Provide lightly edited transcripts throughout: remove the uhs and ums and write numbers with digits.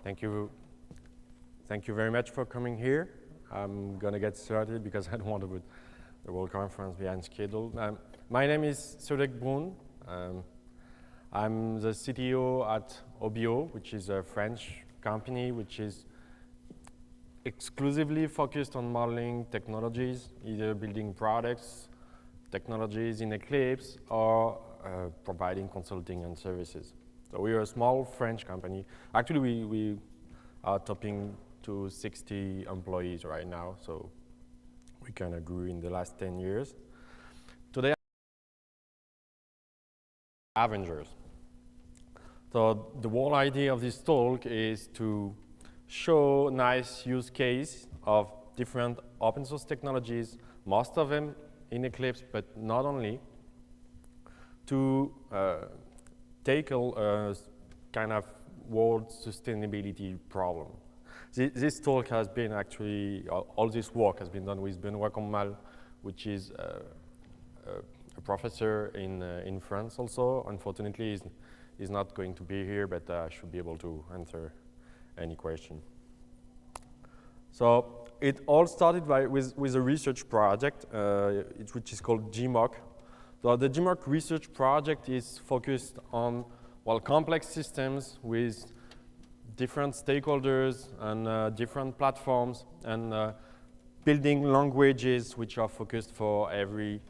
Thank you. Thank you very much for coming here. I'm going to get started because I don't want to put the whole conference behind schedule. My name is Cedric Brun. I'm the CTO at OBO, which is a French company which is exclusively focused on modeling technologies, either building products, technologies in Eclipse, or providing consulting and services. So we are a small French company. Actually, we are topping to 60 employees right now, so we kind of grew in the last 10 years. Today, Avengers. So the whole idea of this talk is to show nice use case of different open source technologies, most of them in Eclipse, but not only, to tackle a kind of world sustainability problem. This talk has been actually, all this work has been done with Benoît Commal, which is a professor in France also. Unfortunately, he's not going to be here, but I should be able to answer any question. So it all started with a research project, which is called Gmac. So the Gmac research project is focused on, well, complex systems with different stakeholders and different platforms, and building languages which are focused for every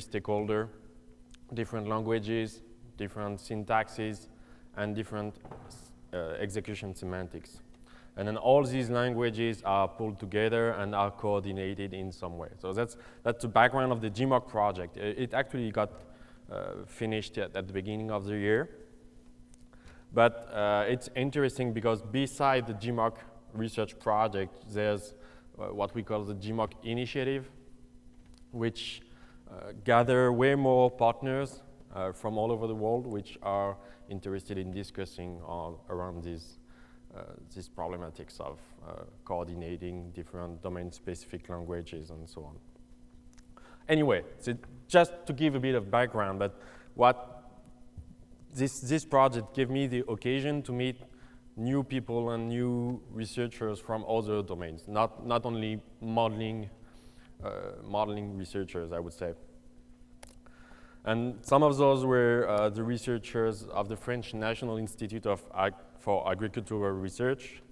stakeholder, different languages, different syntaxes, and different execution semantics. And then all these languages are pulled together and are coordinated in some way. So that's the background of the Gmac project. It actually got finished at the beginning of the year. But it's interesting because beside the Gmac research project, there's what we call the Gmac initiative, which gather way more partners from all over the world, which are interested in discussing around these problematics of coordinating different domain-specific languages and so on. Anyway, so just to give a bit of background, but what this project gave me the occasion to meet new people and new researchers from other domains, not only modeling researchers, I would say. And some of those were the researchers of the French National Institute for Agricultural Research,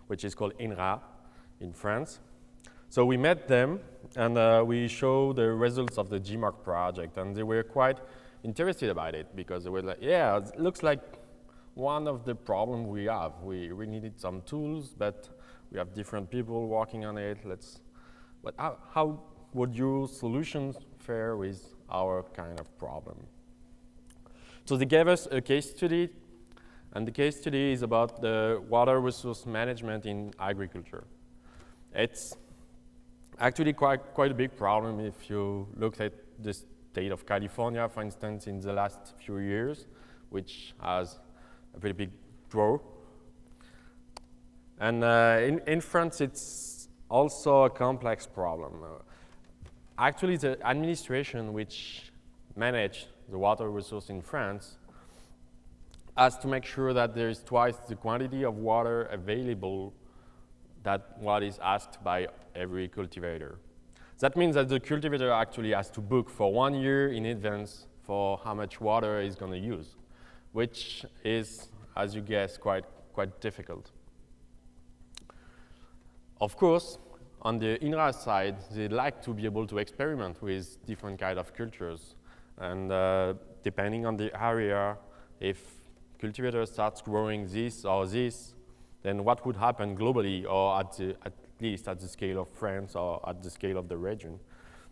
which is called INRA in France. So we met them, and we showed the results of the Gmac project, and they were quite interested about it because they were like, yeah, it looks like one of the problems we have. We needed some tools, but we have different people working on it. But how would your solutions fare with our kind of problem? So they gave us a case study, and the case study is about the water resource management in agriculture. It's actually quite a big problem if you look at the state of California, for instance, in the last few years, which has a very big drought. And in France, it's also a complex problem. Actually, the administration which manages the water resource in France has to make sure that there is twice the quantity of water available that what is asked by every cultivator. That means that the cultivator actually has to book for 1 year in advance for how much water he's going to use, which is, as you guess, quite difficult. Of course, on the INRA side, they like to be able to experiment with different kind of cultures. And depending on the area, if cultivator starts growing this or this, then what would happen globally, or at least at the scale of France or at the scale of the region.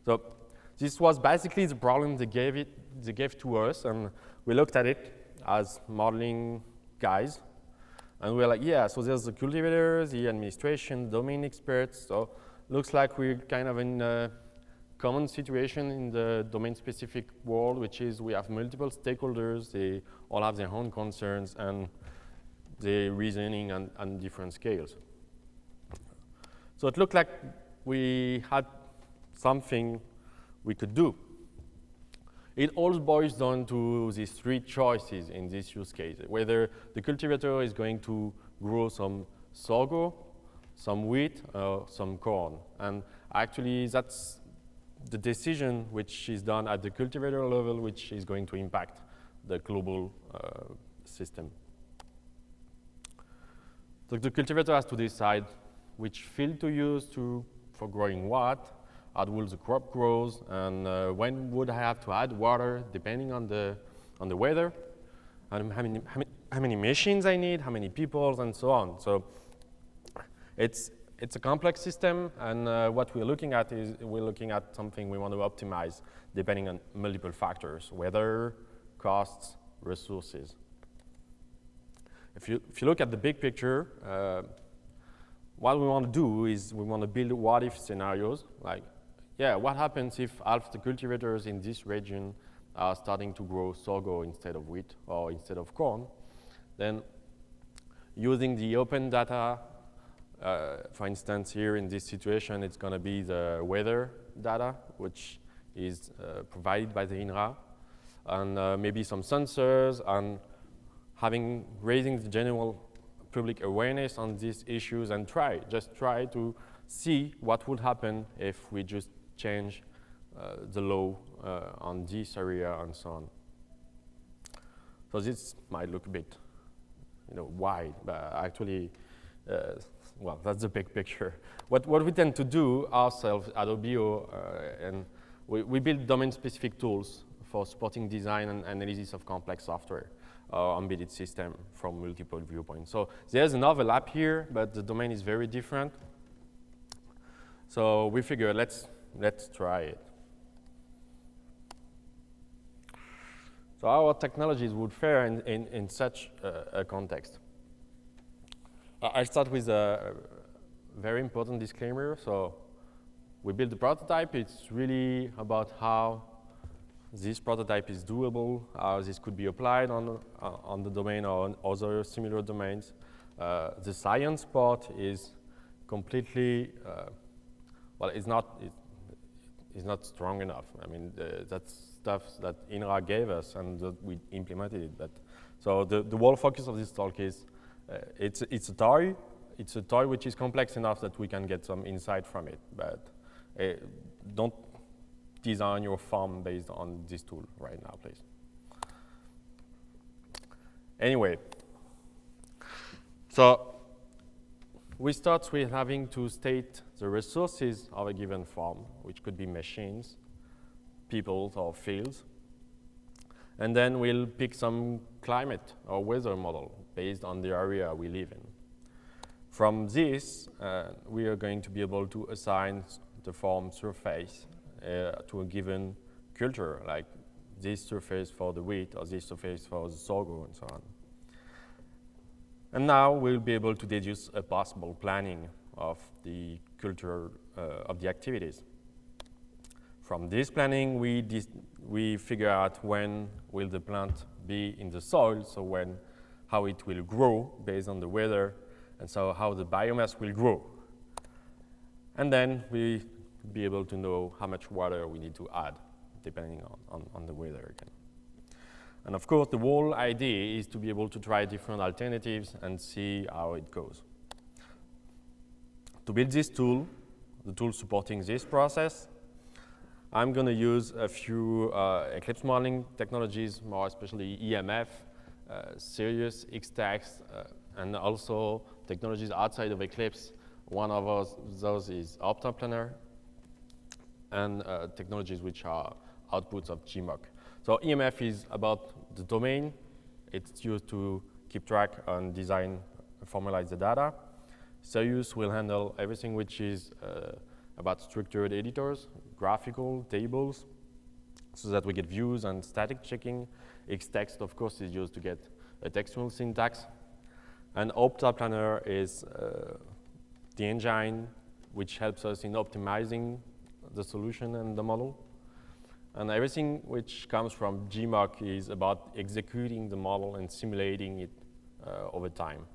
So this was basically the problem they gave to us, and we looked at it as modeling guys. And we were like, yeah, so there's the cultivators, the administration, domain experts. So looks like we're kind of in a common situation in the domain-specific world, which is we have multiple stakeholders. They all have their own concerns, and they're reasoning on different scales. So it looked like we had something we could do. It all boils down to these three choices in this use case, whether the cultivator is going to grow some sorghum, some wheat, or some corn. And actually, that's the decision which is done at the cultivator level, which is going to impact the global system. So the cultivator has to decide which field to use for growing what, how will the crop grows, and when would I have to add water depending on the weather, and how many machines I need, how many people, and so on. So it's a complex system, and what we're looking at is we're looking at something we want to optimize depending on multiple factors: weather, costs, resources. If you look at the big picture, what we want to do is we want to build what-if scenarios, like, yeah, what happens if half the cultivators in this region are starting to grow sorghum instead of wheat or instead of corn? Then using the open data, for instance, here in this situation, it's going to be the weather data, which is provided by the INRA, and maybe some sensors, and raising the general public awareness on these issues, and just try to see what would happen if we just change the law on this area and so on. So this might look a bit, wide, but actually, well, that's the big picture. What we tend to do ourselves at OBO, and we build domain-specific tools for supporting design and analysis of complex software or embedded system from multiple viewpoints. So there's an overlap here, but the domain is very different. So we figure let's try it. So our technologies would fare in such a context. I'll start with a very important disclaimer. So we build the prototype. It's really about how this prototype is doable, how this could be applied on the domain or on other similar domains. The science part is completely, well, it's not strong enough. I mean, that's stuff that INRA gave us and that we implemented it. But so the whole focus of this talk is it's a toy. It's a toy which is complex enough that we can get some insight from it. But don't design your farm based on this tool right now, please. Anyway, so we start with having to state the resources of a given farm, which could be machines, people, or fields. And then we'll pick some climate or weather model based on the area we live in. From this, we are going to be able to assign the farm surface to a given culture, like this surface for the wheat or this surface for the sorghum and so on. And now we'll be able to deduce a possible planning of the culture of the activities. From this planning, we figure out when will the plant be in the soil, so how it will grow based on the weather, and so how the biomass will grow. And then we be able to know how much water we need to add, depending on the weather again. And of course, the whole idea is to be able to try different alternatives and see how it goes. To build this tool, the tool supporting this process, I'm going to use a few Eclipse modeling technologies, more especially EMF, Sirius, Xtax, and also technologies outside of Eclipse. One of those is OptaPlanner, and technologies which are outputs of Gmac. So EMF is about the domain. It's used to keep track and design, formalize the data. Sirius will handle everything which is about structured editors, graphical tables, so that we get views and static checking. Xtext, of course, is used to get a textual syntax. And OptaPlanner is the engine which helps us in optimizing the solution and the model. And everything which comes from Gmac is about executing the model and simulating it over time.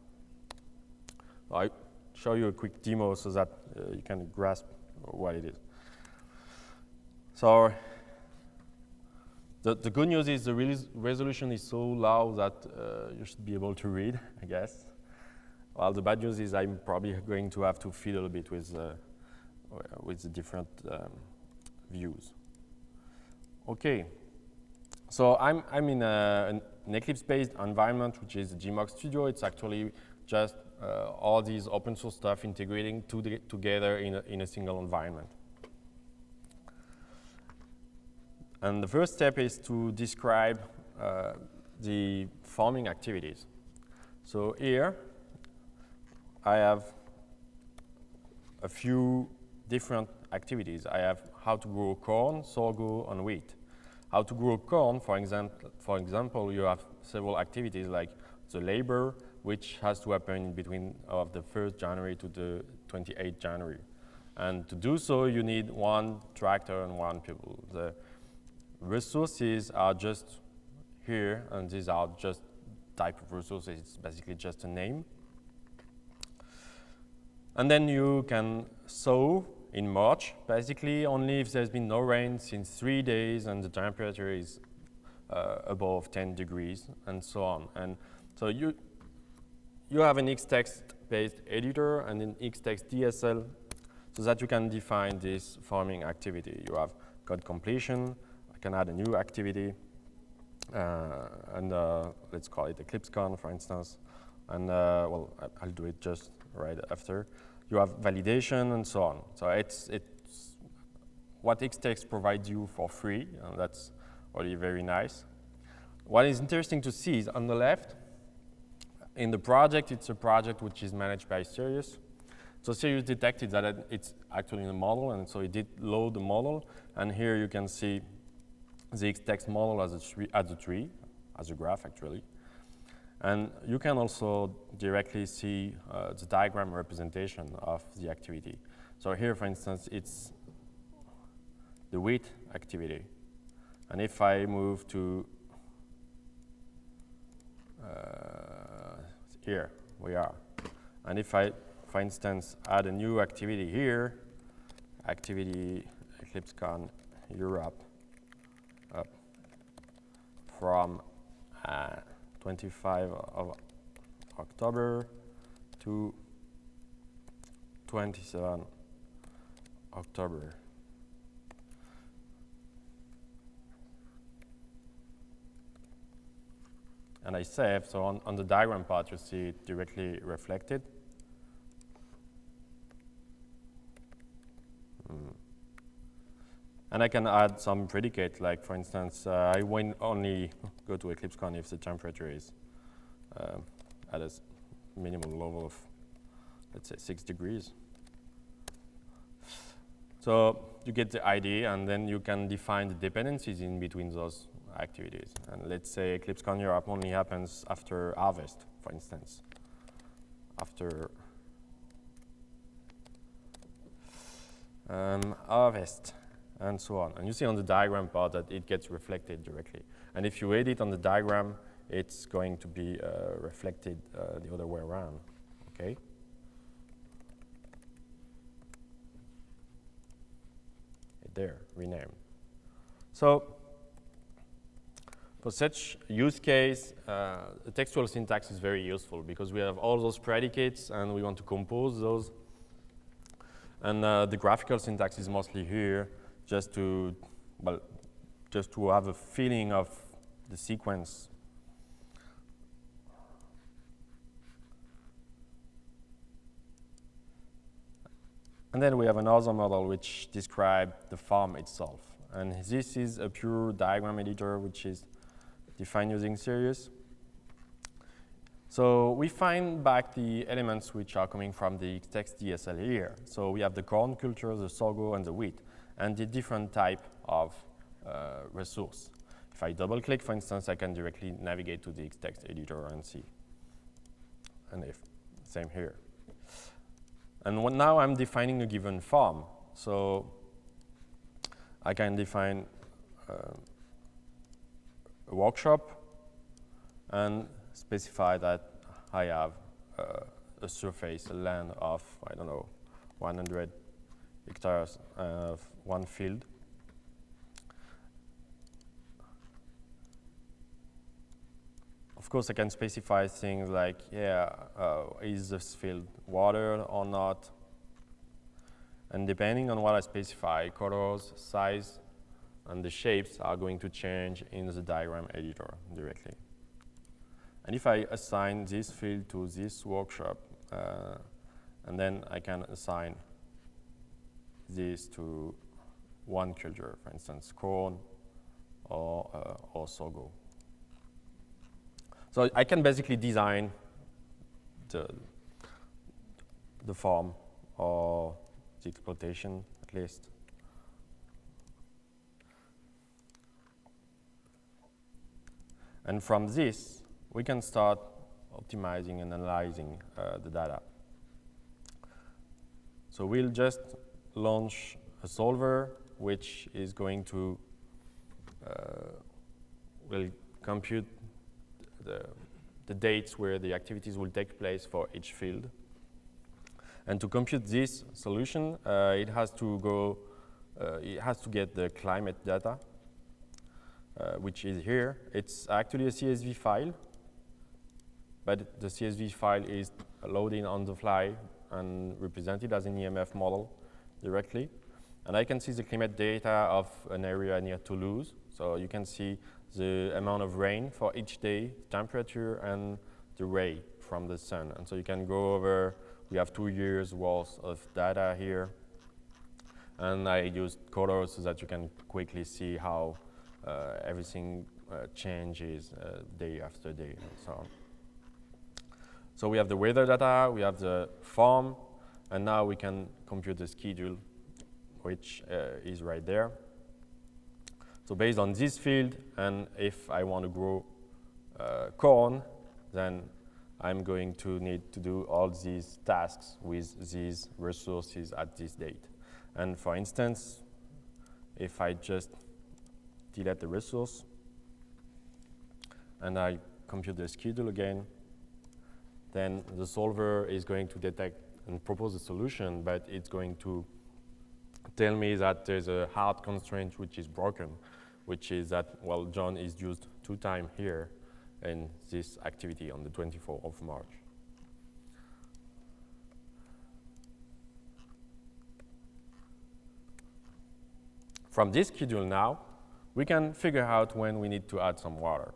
I'll show you a quick demo so that you can grasp what it is. So The good news is the resolution is so low that you should be able to read, I guess. Well, the bad news is I'm probably going to have to fiddle a bit with the different views. Okay, so I'm in an Eclipse-based environment, which is Gmac Studio. It's actually just all these open source stuff integrating together in a single environment. And the first step is to describe the farming activities. So here, I have a few different activities. I have how to grow corn, sorghum, and wheat. How to grow corn, for example, you have several activities like the labor, which has to happen in between of the 1st January to the 28th January. And to do so, you need one tractor and one people. The resources are just here, and these are just type of resources. It's basically just a name. And then you can sow in March, basically only if there's been no rain since 3 days and the temperature is above 10 degrees and so on. And so you have an Xtext-based editor and an Xtext DSL so that you can define this farming activity. You have code completion. I can add a new activity, and let's call it EclipseCon, for instance. And well, I'll do it just right after. You have validation and so on. So it's what Xtext provides you for free, and that's really very nice. What is interesting to see is on the left, in the project, it's a project which is managed by Sirius. So Sirius detected that it's actually in a model, and so it did load the model. And here you can see the Xtext model as a tree, as a graph actually. And you can also directly see the diagram representation of the activity. So here, for instance, it's the wheat activity. And if I move to here, we are. And if I, for instance, add a new activity here, activity EclipseCon Europe, up from 25 of October to 27 October. And I save, so on the diagram part, you see it directly reflected. And I can add some predicate, like for instance, I won't only go to EclipseCon if the temperature is at a minimum level of, let's say, 6 degrees. So you get the idea, and then you can define the dependencies in between those activities. And let's say EclipseCon Europe only happens after harvest, for instance. After harvest, and so on. And you see on the diagram part that it gets reflected directly. And if you edit on the diagram, it's going to be reflected the other way around, okay? There, rename. So for such use case, the textual syntax is very useful because we have all those predicates and we want to compose those. And the graphical syntax is mostly here just to, well, just to have a feeling of the sequence. And then we have another model which describes the farm itself. And this is a pure diagram editor which is defined using Sirius. So we find back the elements which are coming from the Xtext DSL here. So we have the corn culture, the sorghum, and the wheat, and the different type of resource. If I double click, for instance, I can directly navigate to the Xtext editor and see. And if, same here. And now I'm defining a given farm. So I can define a workshop and specify that I have a surface, a land of, I don't know, 100 hectares of one field. course, I can specify things like, is this field water or not? And depending on what I specify, colors, size, and the shapes are going to change in the diagram editor directly. And if I assign this field to this workshop, and then I can assign this to one culture, for instance, corn or sorghum. So I can basically design the farm or the exploitation, at least. And from this, we can start optimizing and analyzing the data. So we'll just launch a solver, which is going to will compute the dates where the activities will take place for each field. And to compute this solution, it has to get the climate data, which is here. It's actually a CSV file, but the CSV file is loaded on the fly and represented as an EMF model directly. And I can see the climate data of an area near Toulouse. So you can see the amount of rain for each day, temperature, and the ray from the sun. And so you can go over, we have 2 years worth of data here. And I used colors so that you can quickly see how everything changes day after day and so on. So we have the weather data, we have the farm, and now we can compute the schedule, which is right there. So based on this field, and if I want to grow corn, then I'm going to need to do all these tasks with these resources at this date. And for instance, if I just delete the resource and I compute the schedule again, then the solver is going to detect and propose a solution, but it's going to tell me that there's a hard constraint which is broken, which is that, well, John is used 2 times here in this activity on the 24th of March. From this schedule now, we can figure out when we need to add some water.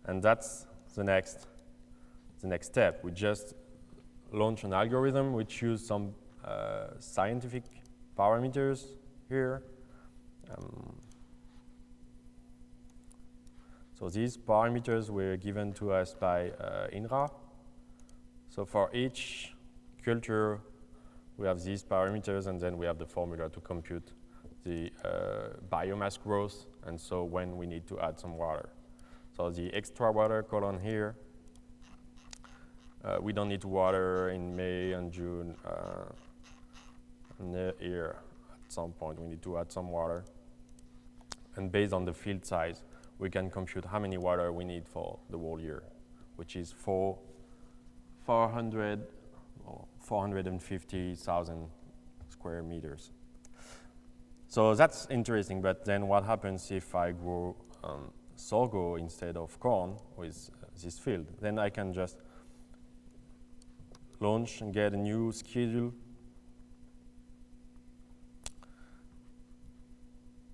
And that's the next step. We just launch an algorithm which uses some scientific parameters here. So these parameters were given to us by INRA. So for each culture, we have these parameters, and then we have the formula to compute the biomass growth, and so when we need to add some water. So the extra water column here, we don't need to water in May and June. And here, at some point, we need to add some water. And based on the field size, we can compute how many water we need for the whole year, which is 450,000 square meters. So that's interesting, but then what happens if I grow sorghum instead of corn with this field? Then I can just launch and get a new schedule.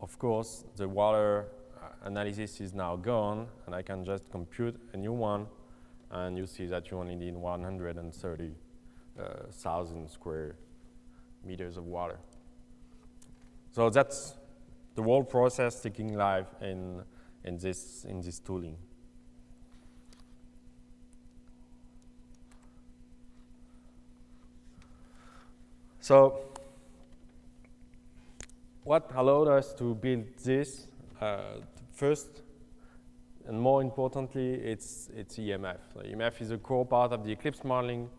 Of course, the water analysis is now gone, and I can just compute a new one, and you see that you only need 130,000 square meters of water. So that's the whole process taking live in this tooling. So what allowed us to build this? First, and more importantly, it's EMF. So EMF is a core part of the Eclipse modeling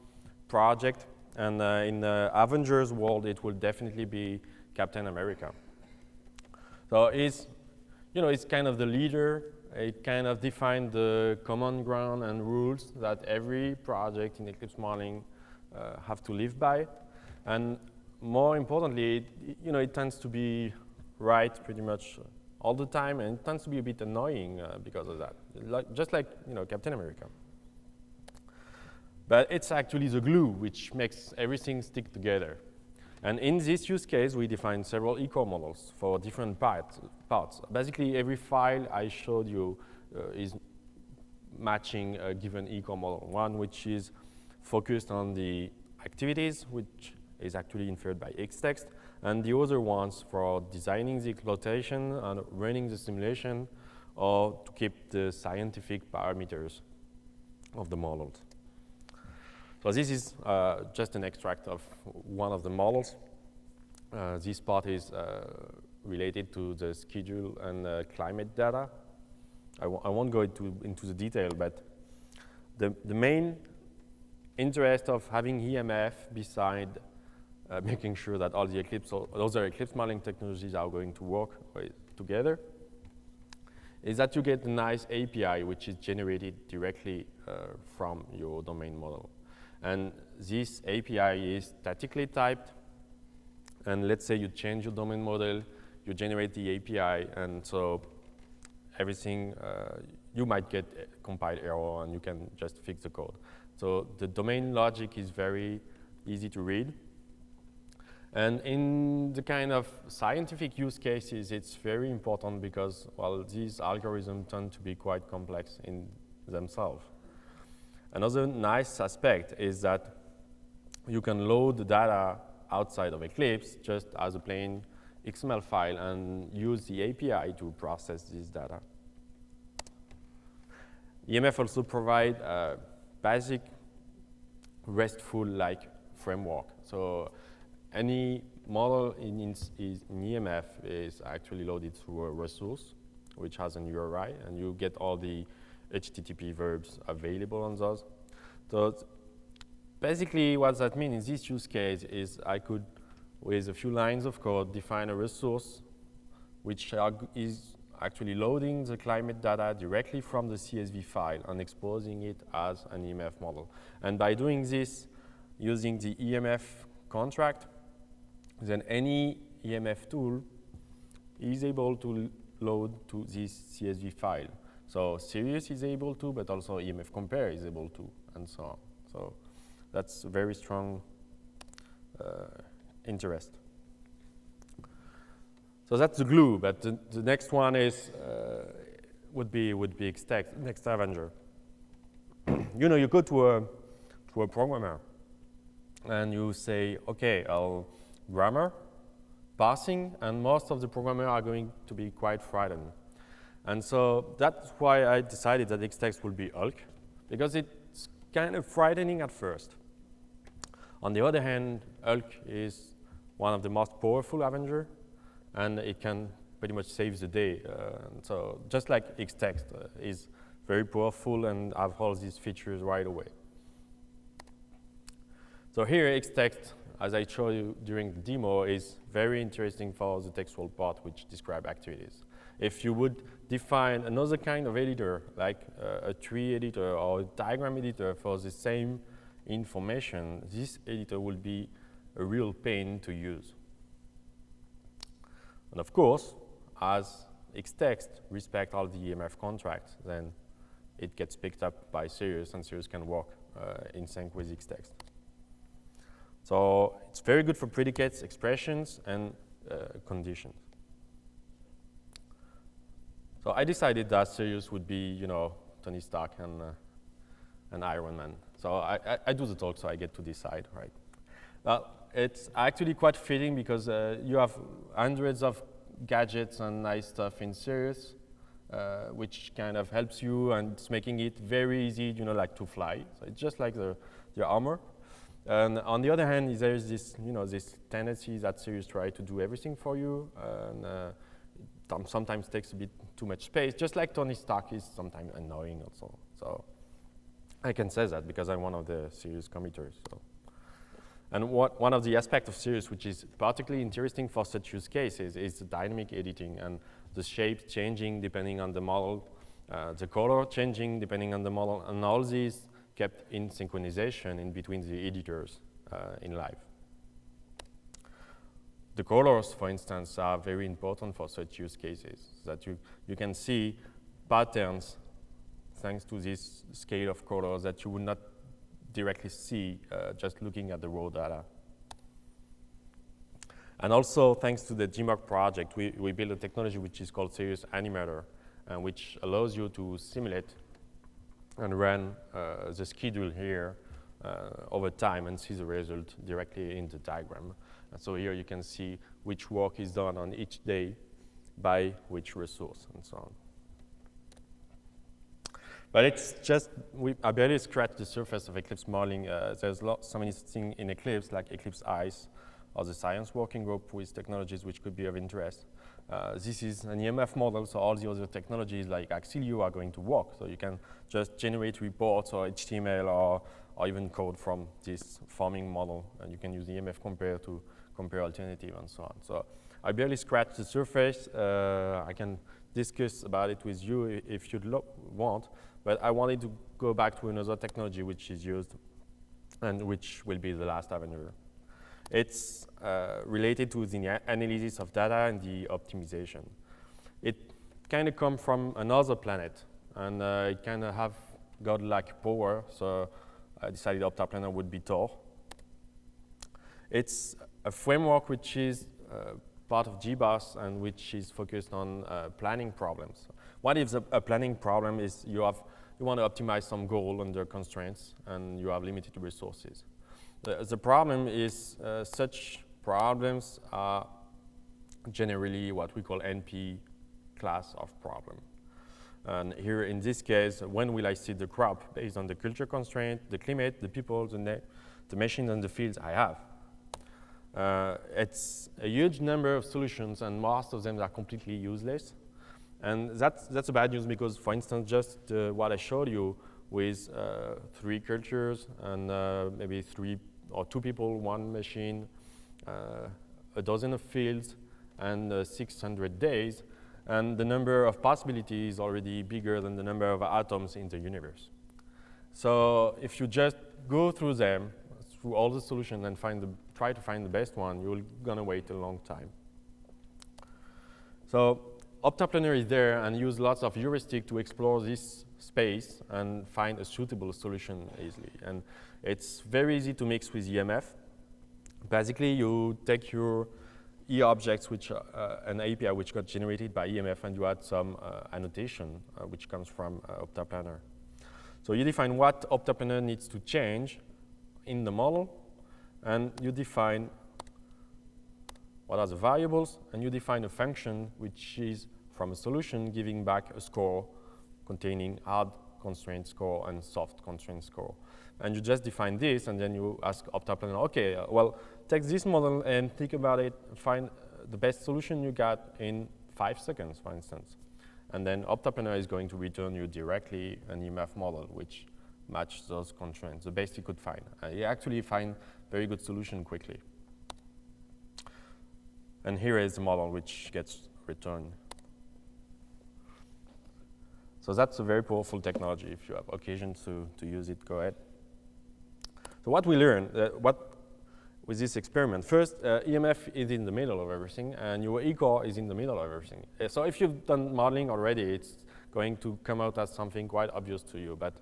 project, and in the Avengers world, it will definitely be Captain America. So it's kind of the leader. It kind of defined the common ground and rules that every project in Eclipse modeling have to live by. And more importantly, it tends to be right pretty much all the time, and it tends to be a bit annoying because of that, just like Captain America. But it's actually the glue which makes everything stick together. And in this use case, we define several eCore models for different parts. Basically, every file I showed you is matching a given eCore model. One which is focused on the activities, which is actually inferred by Xtext, and the other ones for designing the exploitation and running the simulation, or to keep the scientific parameters of the models. So this is just an extract of one of the models. This part is related to the schedule and climate data. I won't go into the detail, but the main interest of having EMF, beside making sure that all the Eclipse, or other Eclipse modeling technologies are going to work together, is that you get a nice API which is generated directly from your domain model. And this API is statically typed, and let's say you change your domain model, you generate the API, and so everything, you might get a compiled error and you can just fix the code. So the domain logic is very easy to read. And in the kind of scientific use cases, it's very important because, well, these algorithms tend to be quite complex in themselves. Another nice aspect is that you can load the data outside of Eclipse just as a plain XML file and use the API to process this data. EMF also provide a basic RESTful-like framework. So any model in EMF is actually loaded through a resource, which has an URI, and you get all the HTTP verbs available on those. So basically what that means in this use case is I could, with a few lines of code, define a resource which is actually loading the climate data directly from the CSV file and exposing it as an EMF model. And by doing this, using the EMF contract, then any EMF tool is able to load to this CSV file. So Sirius is able to, but also EMF compare is able to, and so on. So that's a very strong interest. So that's the glue, but the next one is would be Xtext, next Avenger. You go to a programmer, and you say, okay, grammar, parsing, and most of the programmers are going to be quite frightened. And so that's why I decided that Xtext will be Hulk, because it's kind of frightening at first. On the other hand, Hulk is one of the most powerful Avengers, and it can pretty much save the day. So just like Xtext is very powerful and have all these features right away. So here, Xtext, as I showed you during the demo, is very interesting for the textual part, which describe activities. If you would define another kind of editor, like a tree editor or a diagram editor for the same information, this editor will be a real pain to use. And of course, as Xtext respects all the EMF contracts, then it gets picked up by Sirius, and Sirius can work in sync with Xtext. So it's very good for predicates, expressions, and conditions. So I decided that Sirius would be, Tony Stark and Iron Man. So I do the talk, so I get to decide, right? It's actually quite fitting because you have hundreds of gadgets and nice stuff in Sirius, which kind of helps you, and it's making it very easy, like to fly. So it's just like your armor. And on the other hand, there's this, this tendency that Sirius try to do everything for you, and sometimes takes a bit too much space, just like Tony Stark is sometimes annoying also. So I can say that because I'm one of the Sirius committers. So. And one of the aspects of Sirius which is particularly interesting for such use cases is the dynamic editing and the shape changing depending on the model, the color changing depending on the model, and all these kept in synchronization in between the editors in live. the colors, for instance, are very important for such use cases, that you can see patterns thanks to this scale of colors that you would not directly see just looking at the raw data. And also, thanks to the Gmac project, we built a technology which is called Serious Animator, which allows you to simulate and run the schedule here over time and see the result directly in the diagram. And so here you can see which work is done on each day by which resource and so on. But it's just, I barely scratched the surface of Eclipse modeling. There's so many things in Eclipse, like Eclipse ICE, or the science working group with technologies which could be of interest. This is an EMF model, so all the other technologies like Axilio are going to work. So you can just generate reports or HTML or even code from this forming model, and you can use EMF compare to compare alternative and so on. So I barely scratched the surface. I can discuss about it with you if you'd want, but I wanted to go back to another technology which is used and which will be the last Avenger. It's related to the analysis of data and the optimization. It kind of comes from another planet, and it kind of have godlike power, so I decided OptaPlanner would be Thor. It's a framework which is part of GBoss and which is focused on planning problems. What is a planning problem is you want to optimize some goal under constraints and you have limited resources. The problem is such problems are generally what we call NP class of problem. And here in this case, when will I seed the crop based on the culture constraint, the climate, the people, the machines and the fields I have. It's a huge number of solutions and most of them are completely useless. And that's a bad news because, for instance, just what I showed you with 3 cultures and maybe 3 or 2 people, 1 machine, a dozen of fields, and 600 days, and the number of possibilities is already bigger than the number of atoms in the universe. So if you just go through them, through all the solutions and try to find the best one, you're gonna wait a long time. So OptaPlanner is there and use lots of heuristic to explore this space and find a suitable solution easily. And it's very easy to mix with EMF. Basically, you take your E-objects, which are an API which got generated by EMF, and you add some annotation, which comes from OptaPlanner. So you define what OptaPlanner needs to change in the model, and you define what are the variables, and you define a function which is from a solution giving back a score containing hard constraint score and soft constraint score. And you just define this, and then you ask OptaPlanner, okay, well, take this model and think about it, find the best solution you got in 5 seconds, for instance. And then OptaPlanner is going to return you directly an EMF model which matches those constraints, the best you could find. You actually find very good solution quickly. And here is the model which gets returned. So that's a very powerful technology. If you have occasion to use it, go ahead. So what we learned, with this experiment, first, EMF is in the middle of everything, and your E-core is in the middle of everything. So if you've done modeling already, it's going to come out as something quite obvious to you. But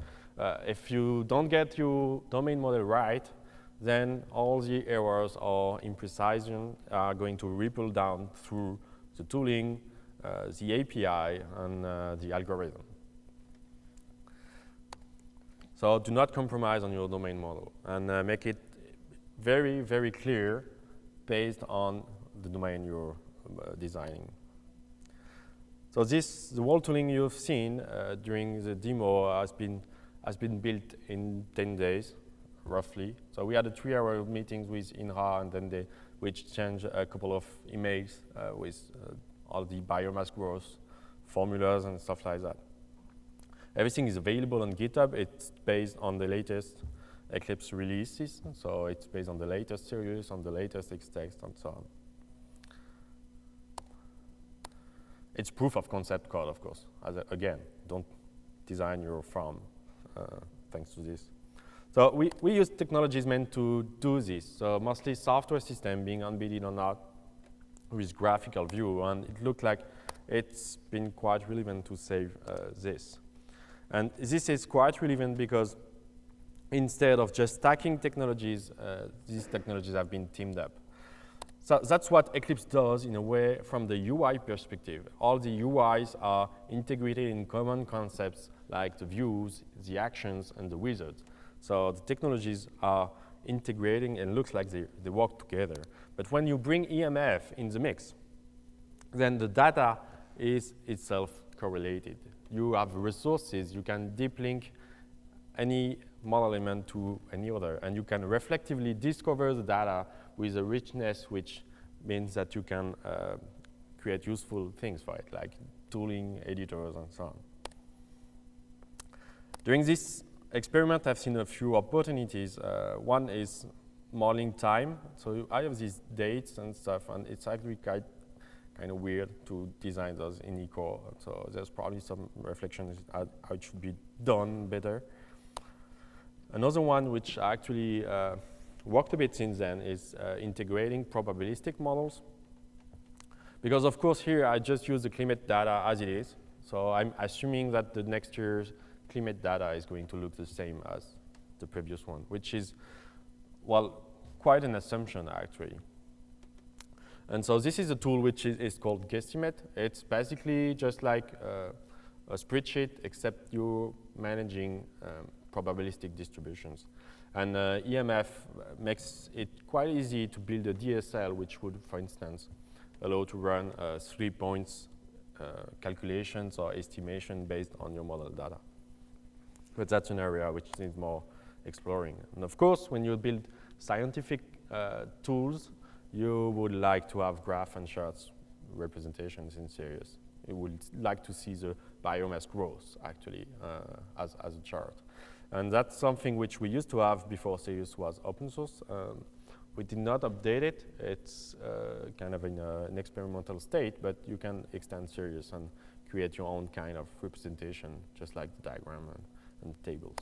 if you don't get your domain model right, then all the errors or imprecision are going to ripple down through the tooling, the API, and the algorithm. So do not compromise on your domain model, and make it very, very clear based on the domain you're designing. So the whole tooling you've seen during the demo has been built in 10 days, roughly. So we had a 3-hour meetings with INRA, and then we exchanged a couple of emails with all the biomass growth formulas and stuff like that. Everything is available on GitHub. It's based on the latest Eclipse releases, so it's based on the latest series, on the latest Xtext, and so on. It's proof of concept code, of course. Again, don't design your farm thanks to this. So we use technologies meant to do this. So mostly software system being embedded on our with graphical view, and it looked like it's been quite relevant to save this. And this is quite relevant because instead of just stacking technologies, these technologies have been teamed up. So that's what Eclipse does in a way from the UI perspective. All the UIs are integrated in common concepts like the views, the actions, and the wizards. So the technologies are integrating and looks like they work together. But when you bring EMF in the mix, then the data is itself correlated. You have resources, you can deep link any model element to any other, and you can reflectively discover the data with a richness, which means that you can create useful things for it, like tooling, editors, and so on. During this experiment, I've seen a few opportunities. One is modeling time. So I have these dates and stuff, and it's actually kind of weird to design those in eco. So there's probably some reflections how it should be done better. Another one which actually worked a bit since then is integrating probabilistic models. Because of course here I just use the climate data as it is. So I'm assuming that the next year's climate data is going to look the same as the previous one, which is, well, quite an assumption actually. And so this is a tool which is called Guesstimate. It's basically just like a spreadsheet, except you're managing probabilistic distributions. And EMF makes it quite easy to build a DSL, which would, for instance, allow to run 3 points calculations or estimation based on your model data. But that's an area which needs more exploring. And of course, when you build scientific tools, you would like to have graph and charts representations in series. You would like to see the biomass growth, actually, as a chart. And that's something which we used to have before Sirius was open source. We did not update it. It's kind of in an experimental state, but you can extend Sirius and create your own kind of representation, just like the diagram and tables,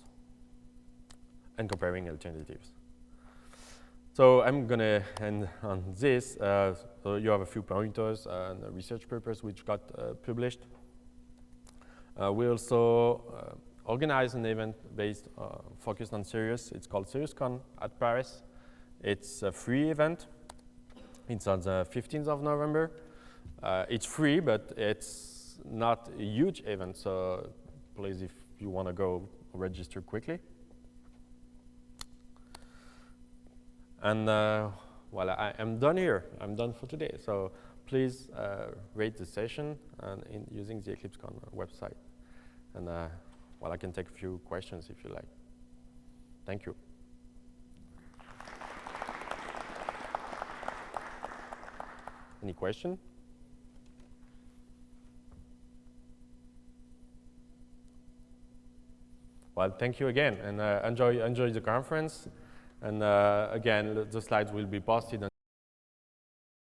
and comparing alternatives. So I'm going to end on this. So you have a few pointers and research papers which got published. We also organize an event based focused on Sirius. It's called SiriusCon at Paris. It's a free event. It's on the 15th of November. It's free, but it's not a huge event. So please, if you want to go, register quickly. And well, I am done here. I'm done for today. So please rate the session and using the EclipseCon website. And well, I can take a few questions if you like. Thank you. Any question? Well, thank you again, and enjoy the conference. And again, the slides will be posted.